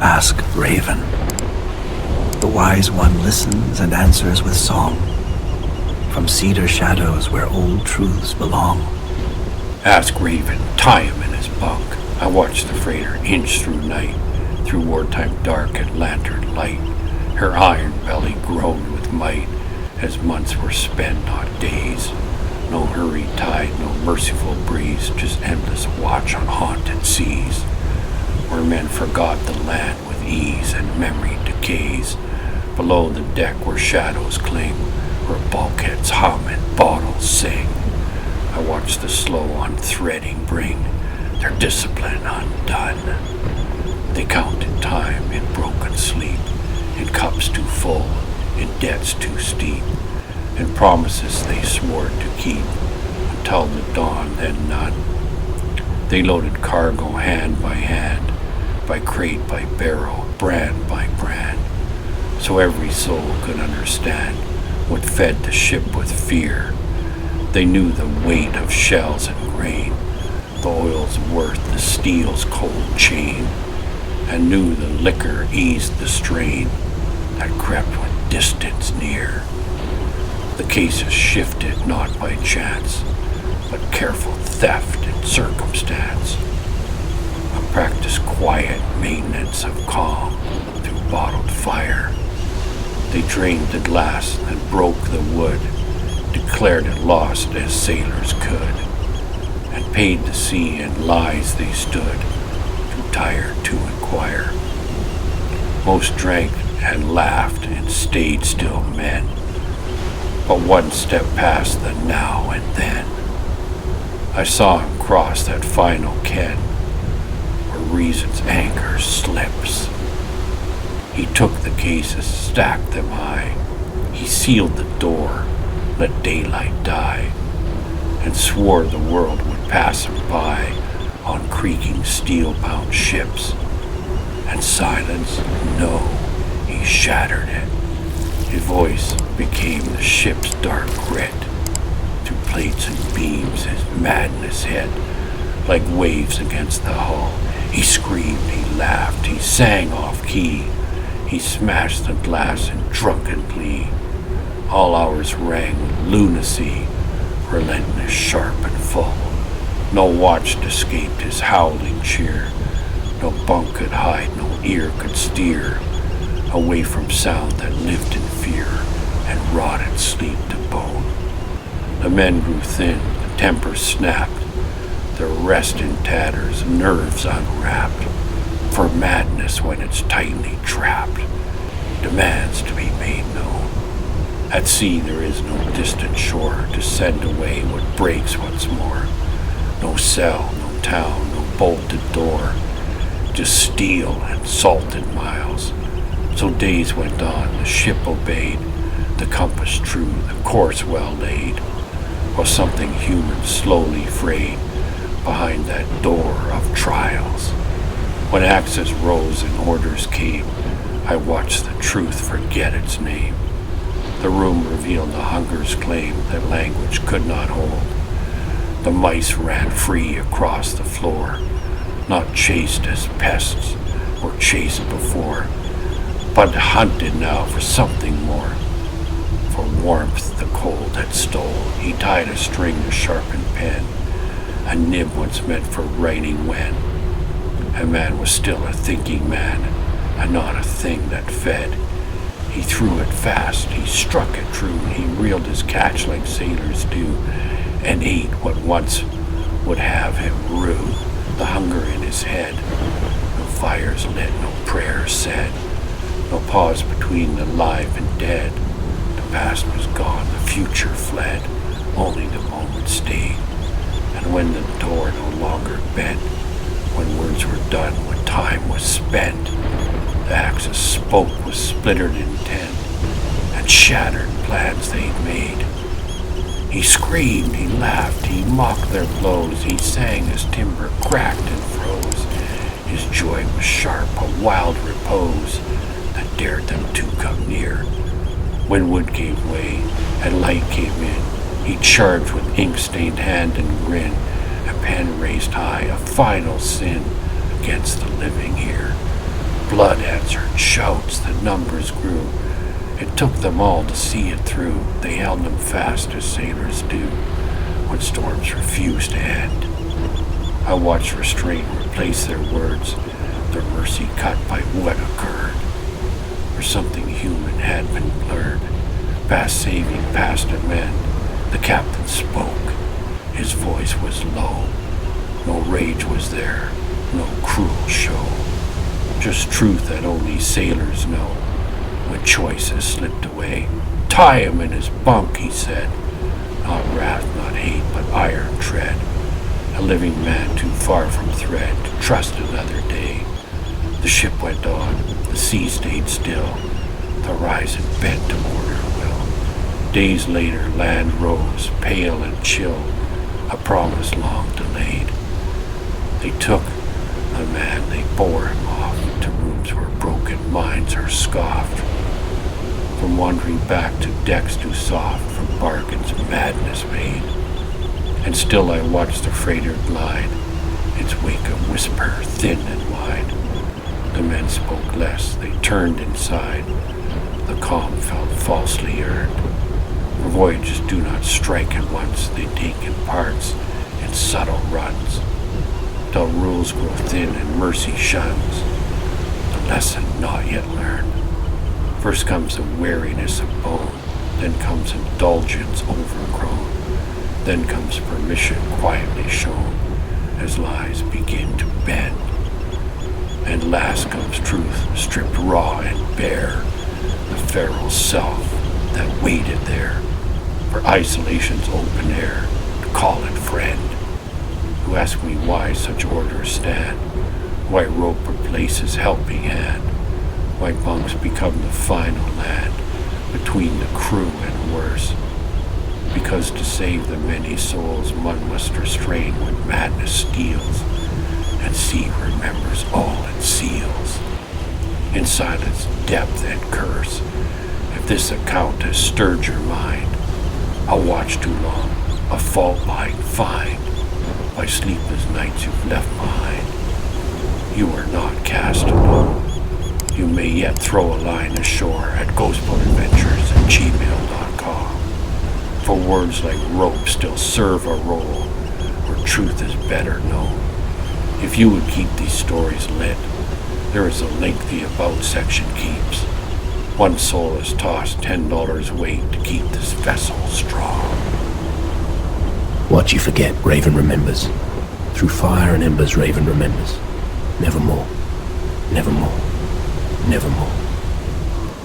Ask Raven. The wise one listens and answers with song, from cedar shadows where old truths belong. Ask Raven, tie him in his bunk. I watch the freighter inch through night, through wartime dark and lantern light. Her iron belly groaned with might, as months were spent, not days. No hurried tide, no merciful breeze, just endless watch on haunted seas, where men forgot the land with ease and memory decays. Below the deck where shadows cling, where bulkheads hum and bottles sing. I watch the slow unthreading bring their discipline undone. They counted time in broken sleep, in cups too full, in debts too steep, and promises they swore to keep until the dawn, then none. They loaded cargo hand by hand, by crate by barrel, brand by brand, so every soul could understand what fed the ship with fear. They knew the weight of shells and grain, the oil's worth, the steel's cold chain, and knew the liquor eased the strain that crept with distance near. The cases shifted not by chance, but careful theft and circumstance. A practiced quiet maintenance of calm through bottled fire. They drained the glass and broke the wood, declared it lost as sailors could, and paid the sea in lies they stood, too tired to inquire. Most drank and laughed and stayed still men, but one step past the now and then. I saw him cross that final ken, where reason's anchor slips. He took the cases, stacked them high. He sealed the door, let daylight die, and swore the world would pass him by on creaking steel-bound ships. And silence, no, he shattered it. His voice became the ship's dark grit. Through plates and beams his madness hit, like waves against the hull. He screamed, he laughed, he sang off key. He smashed the glass in drunken glee. All hours rang with lunacy, relentless, sharp and full. No watch escaped his howling cheer. No bunk could hide, no ear could steer away from sound that lived in fear and rotted sleep to bone. The men grew thin, the tempers snapped, their rest in tatters, nerves unwrapped. For madness, when it's tightly trapped, demands to be made known. At sea there is no distant shore to send away what breaks once more. No cell, no town, no bolted door, just steel and salted miles. So days went on, the ship obeyed, the compass true, the course well laid, while something human slowly frayed behind that door of trials. When axes rose and orders came, I watched the truth forget its name. The room revealed the hunger's claim that language could not hold. The mice ran free across the floor, not chased as pests or chased before, but hunted now for something more. For warmth the cold had stole. He tied a string to sharpen pen, a nib once meant for writing when a man was still a thinking man, and not a thing that fed. He threw it fast, he struck it true, he reeled his catch like sailors do, and ate what once would have him rue. The hunger in his head, no fires lit, no prayers said, no pause between the live and dead. The past was gone, the future fled, only the moment stayed. And when the door no longer bent, when words were done, when time was spent, the axis spoke with splintered intent and shattered plans they'd made. He screamed, he laughed, he mocked their blows, he sang as timber cracked and froze. His joy was sharp, a wild repose that dared them to come near. When wood gave way and light came in, he charged with ink-stained hand and grin, a pen raised high, a final sin against the living here. blood answered, shouts, the numbers grew. It took them all to see it through. They held them fast as sailors do when storms refuse to end. I watched restraint replace their words, their mercy cut by what occurred. For something human had been blurred, past saving, past amend. The captain spoke. His voice was low. No rage was there, no cruel show. Just truth that only sailors know. When choice has slipped away, tie him in his bunk, he said. Not wrath, not hate, but iron tread. A living man too far from thread to trust another day. The ship went on, the sea stayed still. The horizon bent toward her will. Days later, land rose, pale and chill, a promise long delayed. They took the man, they bore him off to rooms where broken minds are scoffed. From wandering back to decks too soft, from bargains madness made. And still I watched the freighter glide, its wake a whisper thin and wide. The men spoke less, they turned inside. The calm felt falsely earned. For voyages do not strike at once, they take in parts, in subtle runs. Till rules grow thin and mercy shuns the lesson not yet learned. First comes the weariness of bone, then comes indulgence overgrown, then comes permission quietly shown as lies begin to bend. And last comes truth, stripped raw and bare, the feral self that waited there for isolation's open air to call it friend. Who ask me why such orders stand, why rope replaces helping hand, why bunks become the final land between the crew and worse. Because to save the many souls one must restrain when madness steals, and sea remembers all it seals. In silence, depth and curse, if this account has stirred your mind, I'll watch too long, a fault line find, by sleepless nights you've left behind. You are not cast alone. You may yet throw a line ashore at ghostboatadventures@gmail.com. For words like rope still serve a role where truth is better known. If you would keep these stories lit, there is a link the About section keeps. One soul is tossed $10 weight to keep this vessel strong. What you forget, Raven remembers. Through fire and embers, Raven remembers. Nevermore, nevermore, nevermore.